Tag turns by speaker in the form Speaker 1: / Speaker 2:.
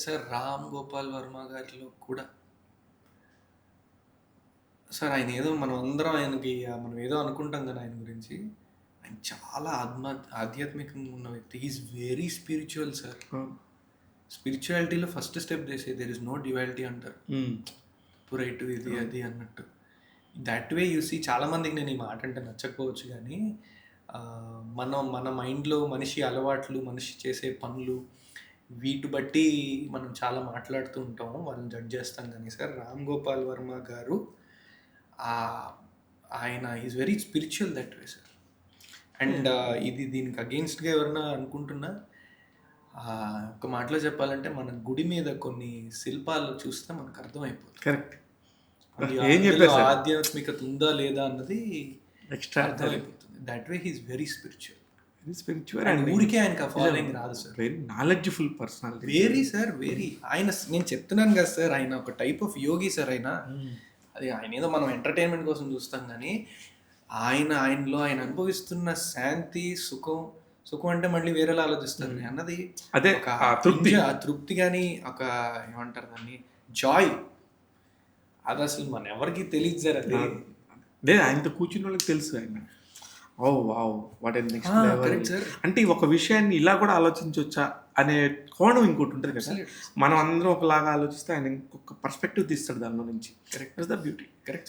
Speaker 1: Sir 'Ram Gopal Varma' గారిలో కూడా sir ఆయన ఏదో మనం అందరం ఆయనకి మనం ఏదో అనుకుంటాం కదా ఆయన గురించి. ఆయన చాలా ఆధ్యాత్మికంగా ఉన్న వ్యక్తి. He is very spiritual sir. స్పిరిచువాలిటీలో ఫస్ట్ స్టెప్ చేసేది దేర్ ఇస్ నో డ్యువాలిటీ అంటారు. తప్పు రైట్ ఇది అది అన్నట్టు. దట్ వే యూ సీ చాలా మందికి నేను ఈ మాట అంటే నచ్చకపోవచ్చు కానీ మన మైండ్లో మనిషి అలవాట్లు, మనిషి చేసే పనులు వీటి బట్టి మనం చాలా మాట్లాడుతూ ఉంటాము, వాళ్ళని జడ్జ్ చేస్తాం. కానీ సార్ 'రామ్ గోపాల్ వర్మ' గారు ఆయన is very spiritual that way sir. And ఇది దీనికి అగెయిన్స్ట్గా ఎవరన్నా అనుకుంటున్నా ఒక మాటలో చెప్పాలంటే మన గుడి మీద కొన్ని శిల్పాలు చూస్తే మనకు అర్థమైపోతుంది.
Speaker 2: కరెక్ట్.
Speaker 1: ఆధ్యాత్మికత ఉందా లేదా అన్నది
Speaker 2: ఎక్స్ట్రా
Speaker 1: అర్థమైపోతుంది. That way he is very spiritual.
Speaker 2: Very spiritual
Speaker 1: and ఊరికే ఆయనకి ఆ ఫాలోయింగ్ రాదు sir.
Speaker 2: Very knowledgeful personality.
Speaker 1: Very sir very. ఆయన నేను చెప్తున్నాను కదా సార్, ఆయన ఒక టైప్ ఆఫ్ యోగి సార్. అది ఆయన ఏదో మనం ఎంటర్టైన్మెంట్ కోసం చూస్తాం కానీ ఆయనలో ఆయన అనుభవిస్తున్న శాంతి, సుఖం అంటే మళ్ళీ వేరేలా ఆలోచిస్తారు అన్నది
Speaker 2: అదే
Speaker 1: తృప్తి కానీ ఒక ఏమంటారు దాన్ని జాయ్, అది అసలు మన ఎవరికి తెలియదు సార్. అది
Speaker 2: లేదు, ఆయనతో కూర్చున్న వాళ్ళకి తెలుసు. ఆయన oh wow what a next level అంటే ఒక విషయాన్ని ఇలా కూడా ఆలోచించవచ్చా అనే కోణం ఇంకోటి ఉంటుంది కదా. మనం అందరం ఒకలాగా ఆలోచిస్తే ఆయన ఇంకొక పర్స్పెక్టివ్ తీస్తాడు దానిలో నుంచి. కరెక్ట్. The beauty. కరెక్ట్.